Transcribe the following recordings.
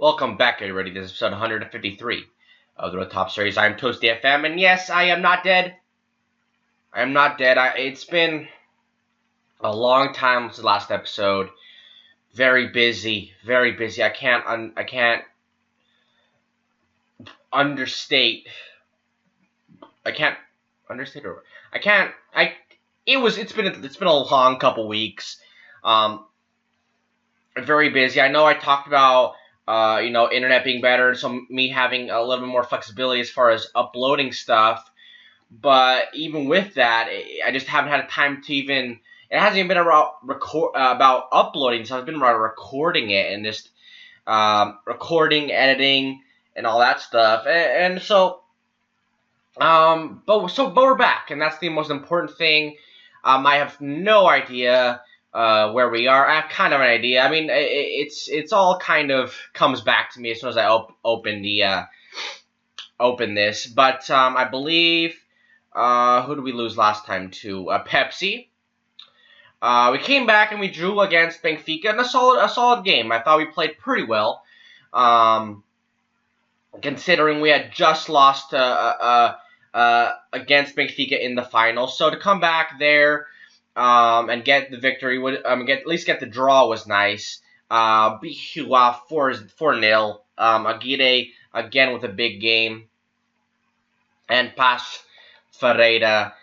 Welcome back, everybody. This is episode 153 of the Road Top Series. I'm Toasty FM, and yes, I am not dead. I am not dead. It's been a long time since the last episode. Very busy, very busy. I can't understate. I can't understate or I can't. It's been a long couple weeks. Very busy. I know I talked about internet being better, so me having a little bit more flexibility as far as uploading stuff. But even with that, I just haven't had time to even. It hasn't even been about uploading, so it's been about recording it and just recording, editing, and all that stuff. But we're back, and that's the most important thing. I have no idea where we are. I have kind of an idea. I mean, it's all kind of comes back to me as soon as I open this. But I believe who did we lose last time to? Pepsi. We came back and we drew against Benfica in a solid game. I thought we played pretty well, considering we had just lost against Benfica in the final. So to come back there and get the victory, at least get the draw was nice. Beat Hua 4-0. Aguirre again with a big game, and Pas Ferreira.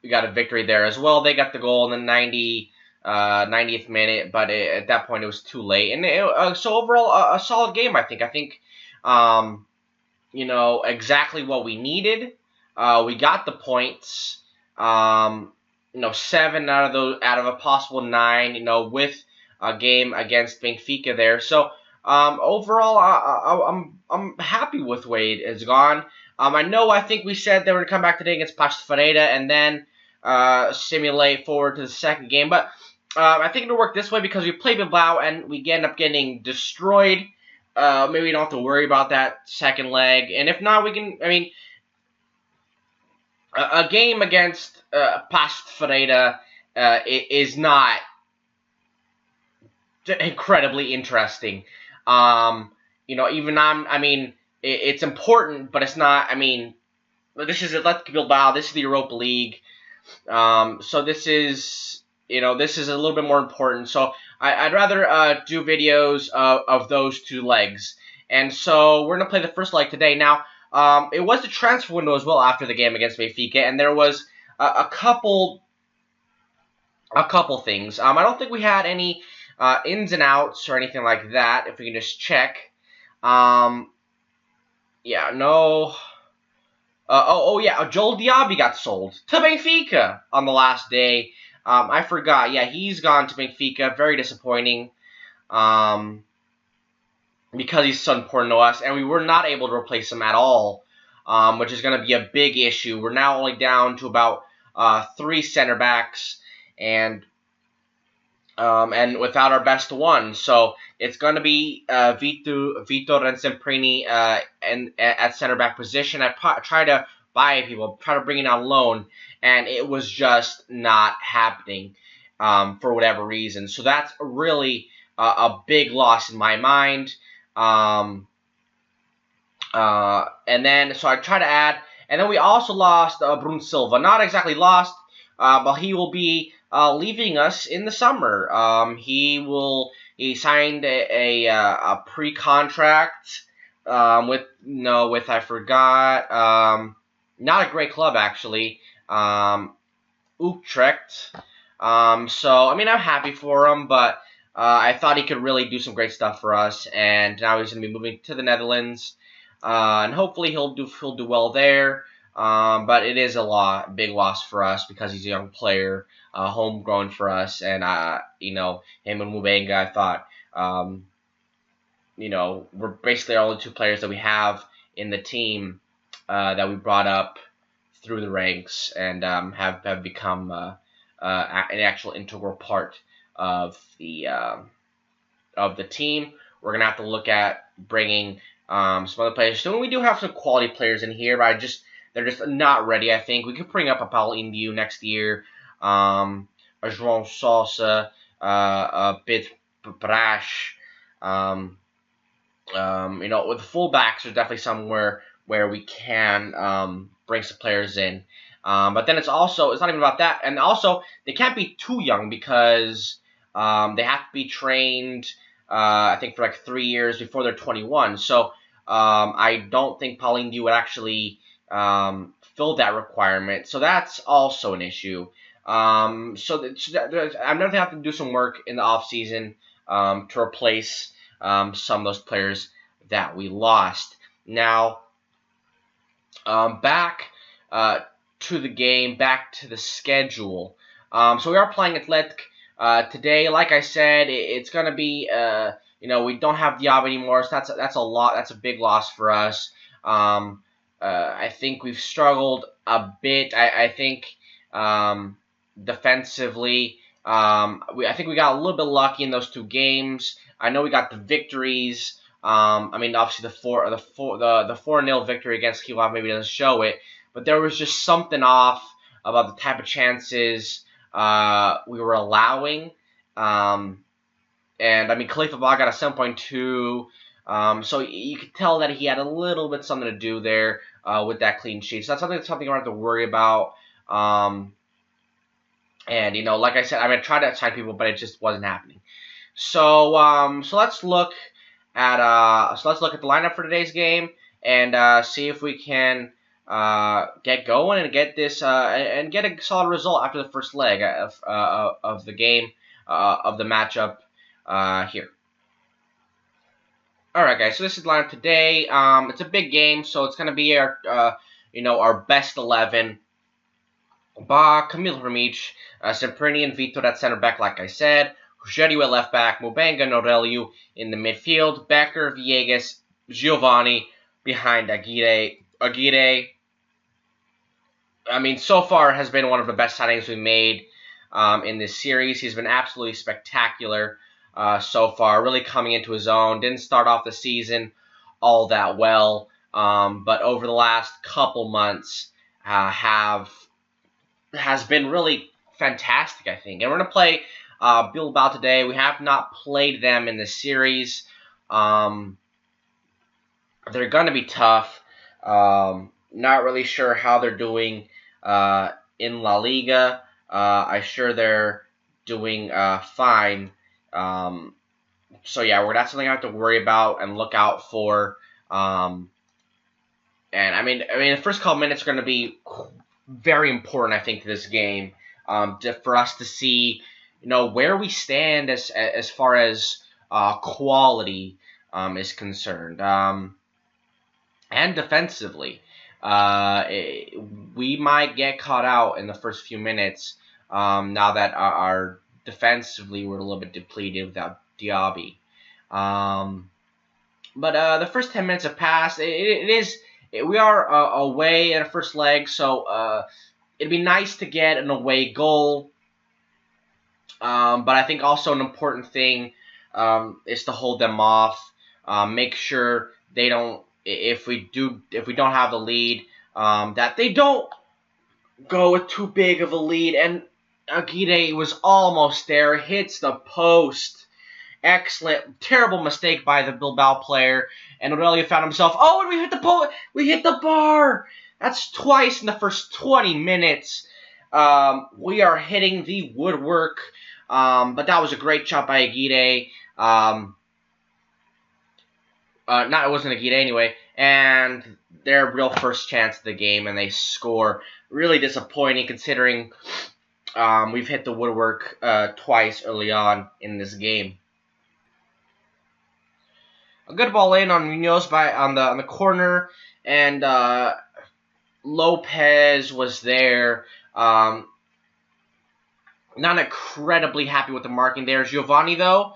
We got a victory there as well. They got the goal in the 90th minute, but at that point it was too late. And so overall, a solid game, I think. Exactly what we needed. We got the points. 7 out of a possible 9. With a game against Benfica there. So overall, I'm happy with the way it has gone. I think we said they were going to come back today against Pas Ferreira and then simulate forward to the second game. But I think it'll work this way because we play Bilbao and we end up getting destroyed. Maybe we don't have to worry about that second leg. And if not, we can, a game against Pas Ferreira is not incredibly interesting. It's important, but it's not. This is Athletic Bilbao. This is the Europa League. So this is a little bit more important. So I'd rather do videos of those two legs. And so we're gonna play the first leg today. Now, it was the transfer window as well after the game against Benfica, and there was a couple things. I don't think we had any ins and outs or anything like that. If we can just check. Joel Diaby got sold to Benfica on the last day. I forgot. Yeah, he's gone to Benfica. Very disappointing. Because he's so important to us, and we were not able to replace him at all, which is going to be a big issue. We're now only down to about 3 center backs, and without our best one. So it's going to be Vitor and Semprini at center back position. I try to buy people, try to bring it on loan, and it was just not happening for whatever reason. So that's really a big loss in my mind. So I try to add, and then we also lost Bruno Silva. Not exactly lost, but he will be leaving us in the summer. He signed a pre-contract with I forgot, not a great club actually, Utrecht. So I'm happy for him, but I thought he could really do some great stuff for us, and now he's going to be moving to the Netherlands, and hopefully he'll do well there. But it is big loss for us because he's a young player, homegrown for us, and him and Mubenga, I thought, we're basically our only 2 players that we have in the team that we brought up through the ranks and have become an actual integral part of the team. We're gonna have to look at bringing some other players. So we do have some quality players in here, but they're just not ready. I think we could bring up a Paulo Indiu next year, a João Sousa, a Pedro Prash, With the fullbacks, there's definitely somewhere where we can bring some players in. But then it's not even about that, and also they can't be too young because they have to be trained. I think for like 3 years before they're 21. So I don't think Pauline D would actually fill that requirement. So that's also an issue. I'm going to have to do some work in the off season to replace some of those players that we lost. Now, back to the game, back to the schedule. So we are playing Athletic today. Like I said, it's going to be, we don't have Diab anymore, so that's a lot. That's a big loss for us. I think we've struggled a bit. I think defensively, I think we got a little bit lucky in those 2 games. I know we got the victories. Obviously the 4-0 victory against Kiev maybe doesn't show it, but there was just something off about the type of chances we were allowing. Khalifa Ba got a 7.2, so you could tell that he had a little bit something to do there with that clean sheet. So that's something I don't have to worry about. Like I said, I tried to sign people, but it just wasn't happening. So let's look at the lineup for today's game and see if we can get going and get this and get a solid result after the first leg of the game of the matchup here. All right, guys. So this is the lineup today. It's a big game, so it's gonna be our best 11. Ba, Camille from each, Semprini and Vitor at center back, like I said. Rogério at left back, Mubanga and Aurelio in the midfield, Becker, Villegas, Giovanni behind Aguirre. So far has been one of the best signings we made in this series. He's been absolutely spectacular so far, really coming into his own. Didn't start off the season all that well, but over the last couple months has been really fantastic, I think. And we're going to play Bilbao today. We have not played them in the series. They're going to be tough. Not really sure how they're doing in La Liga. I'm sure they're doing fine. That's something I have to worry about and look out for. The first couple minutes are going to be very important, I think, to this game, for us to see, where we stand as far as quality is concerned, and defensively. We might get caught out in the first few minutes now that our defensively we're a little bit depleted without Diaby. But the first 10 minutes have passed. We are away in our first leg, so it'd be nice to get an away goal. But I think also an important thing is to hold them off. Make sure they don't, if we don't have the lead, that they don't go with too big of a lead. And Aguirre was almost there, hits the post. Excellent, terrible mistake by the Bilbao player, and Aurelio found himself. Oh, and we hit the bar. That's twice in the first 20 minutes. We are hitting the woodwork, but that was a great shot by Aguirre. It wasn't Aguirre anyway, and their real first chance of the game, and they score. Really disappointing considering we've hit the woodwork twice early on in this game. A good ball in on Munoz on the corner, and Lopez was there. Not incredibly happy with the marking there. Giovanni, though.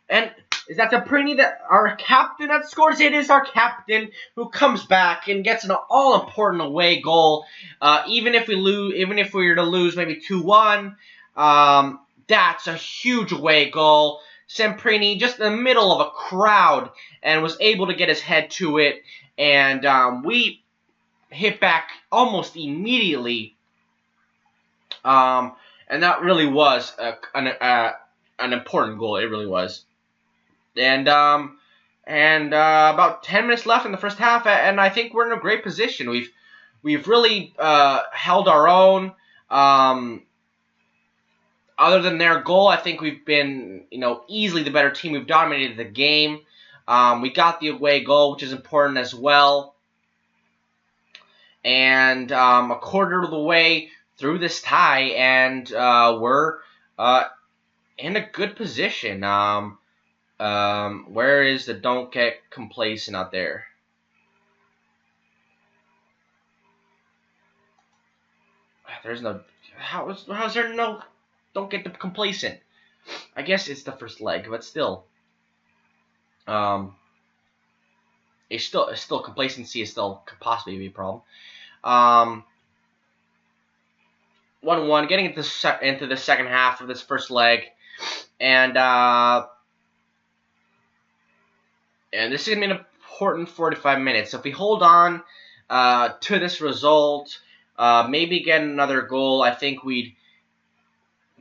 And is that Semprini, our captain, that scores? It is our captain who comes back and gets an all-important away goal. Even if we were to lose maybe 2-1, that's a huge away goal. Semprini just in the middle of a crowd and was able to get his head to it. And we hit back almost immediately. And that really was an important goal. It really was. And And about 10 minutes left in the first half, and I think we're in a great position. We've really held our own. Other than their goal, I think we've been, easily the better team. We've dominated the game. We got the away goal, which is important as well. And a quarter of the way through this tie, and we're in a good position. Where is the don't get complacent out there? There's no. How's there no? Don't get complacent. I guess it's the first leg, but still. It's still complacency is still could possibly be a problem. 1-1, getting into the second half of this first leg, and this is gonna be an important 45 minutes. So if we hold on to this result, maybe get another goal, I think we'd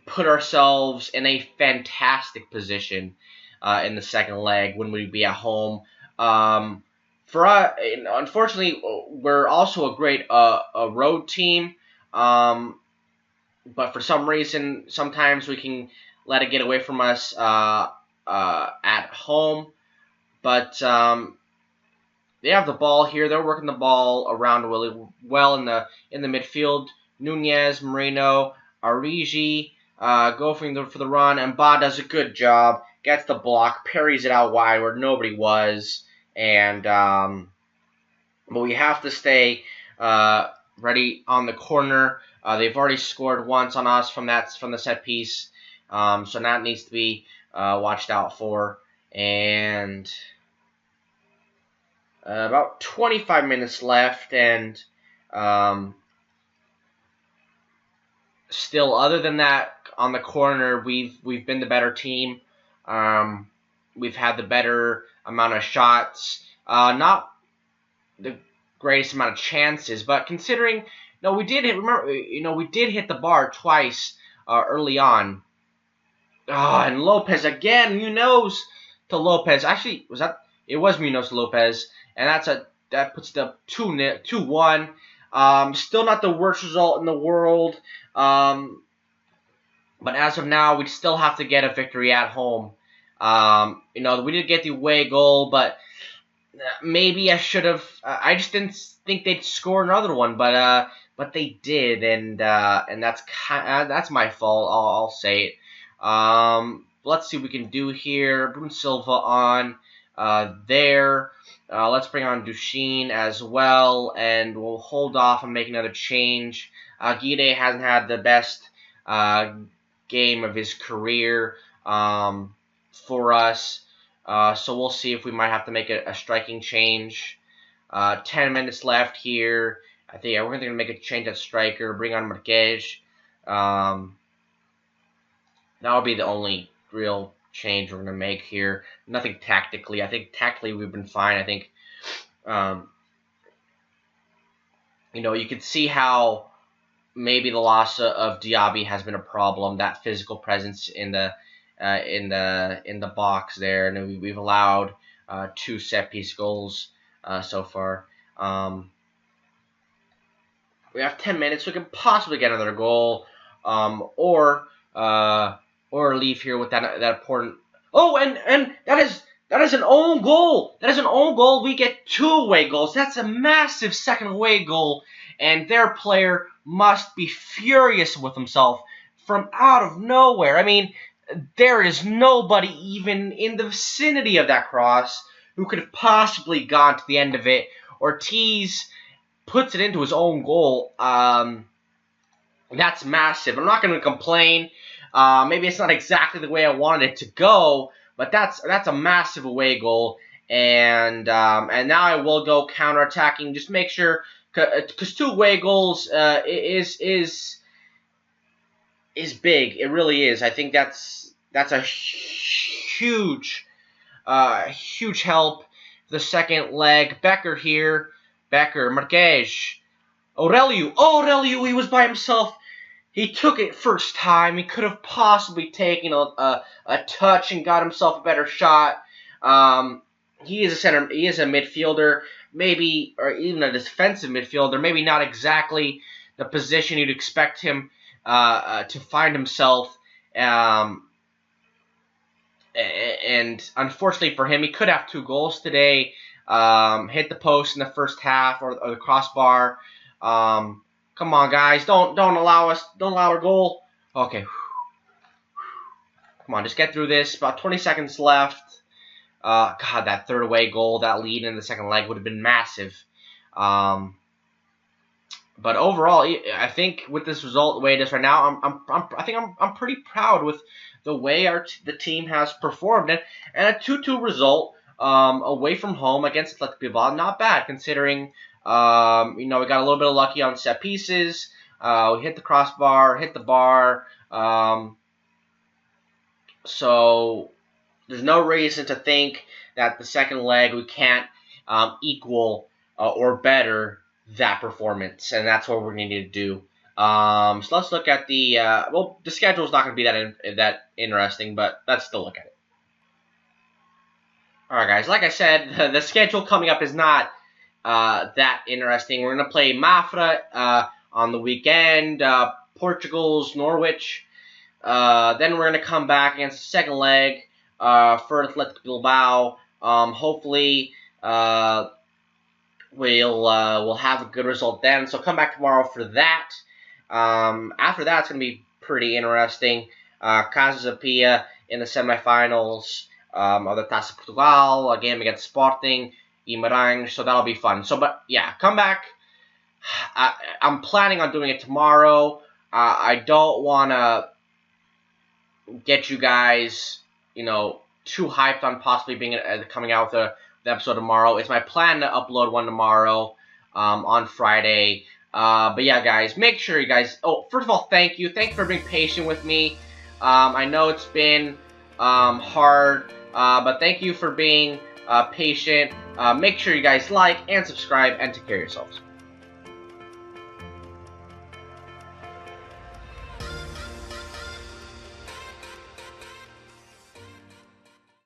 put ourselves in a fantastic position in the second leg when we'd be at home. For us, unfortunately, we're also a great a road team, but for some reason, sometimes we can let it get away from us at home. But they have the ball here. They're working the ball around really well in the midfield. Nunez, Moreno, Origi go for the run, and Ba does a good job. Gets the block, parries it out wide where nobody was, and but we have to stay ready on the corner. They've already scored once on us from the set piece, so that needs to be watched out for. And about 25 minutes left, and still, other than that, on the corner, we've been the better team. We've had the better amount of shots, not the greatest amount of chances, but considering, we did hit. Remember, we did hit the bar twice early on. And Lopez again, Munoz to Lopez. Actually, it was Munoz to Lopez, and that puts the 2-1. Still not the worst result in the world. But as of now, we still have to get a victory at home. We did get the away goal, but maybe I should have. I just didn't think they'd score another one, but they did, and that's my fault. I'll say it. Let's see what we can do here. Bruno Silva on there. Let's bring on Duchesne as well, and we'll hold off and make another change. Aguirre hasn't had the best game of his career for us, so we'll see if we might have to make a striking change. 10 minutes left here. I think we're going to make a change at striker, bring on Marquez. That will be the only real change we're going to make here. Nothing tactically. I think tactically we've been fine. I think, you can see how maybe the loss of Diaby has been a problem. That physical presence in the box there, and we've allowed 2 set piece goals so far. We have 10 minutes. We can possibly get another goal, or leave here with that important. Oh, and that is an own goal. That is an own goal. We get 2 away goals. That's a massive second away goal, and their player must be furious with himself from out of nowhere. I mean, there is nobody even in the vicinity of that cross who could have possibly gone to the end of it. Ortiz puts it into his own goal. That's massive. I'm not going to complain. Maybe it's not exactly the way I wanted it to go, but that's a massive away goal. And now I will go counterattacking. Just make sure, because 2 away goals is big. It really is. I think that's a huge help. The second leg, Becker here. Becker, Marquez, Aurelio, he was by himself. He took it first time. He could have possibly taken a touch and got himself a better shot. he is a center. He is a midfielder, maybe, or even a defensive midfielder. Maybe not exactly the position you'd expect him to find himself. And unfortunately for him, he could have 2 goals today. Hit the post in the first half or the crossbar. Come on, guys, don't allow our goal. Okay, come on, just get through this. About 20 seconds left. God, that third away goal, that lead in the second leg would have been massive. But overall, I think with this result the way it is right now, I'm pretty proud with the way the team has performed, and a 2-2 result away from home against Athletic Bilbao, not bad considering we got a little bit of lucky on set pieces. We hit the crossbar, hit the bar, so there's no reason to think that the second leg we can't equal or better that performance, and that's what we're going to need to do. So let's look at the the schedule is not going to be that interesting, but let's still look at it. All right, guys. Like I said, the schedule coming up is not that interesting. We're going to play Mafra on the weekend, Portugal's Norwich. Then we're going to come back against the second leg for Athletic Bilbao. Hopefully, we'll have a good result then. So come back tomorrow for that. After that, it's going to be pretty interesting. Casa Pia in the semifinals of the Taça Portugal, a game against Sporting, Guimarães, so that'll be fun. So, but yeah, come back. I'm planning on doing it tomorrow. I don't want to get you guys, too hyped on possibly being coming out with the episode tomorrow. It's my plan to upload one tomorrow on Friday. But yeah, guys, make sure you guys... Oh, first of all, thank you. Thank you for being patient with me. I know it's been hard, but thank you for being patient. Make sure you guys like and subscribe and take care of yourselves.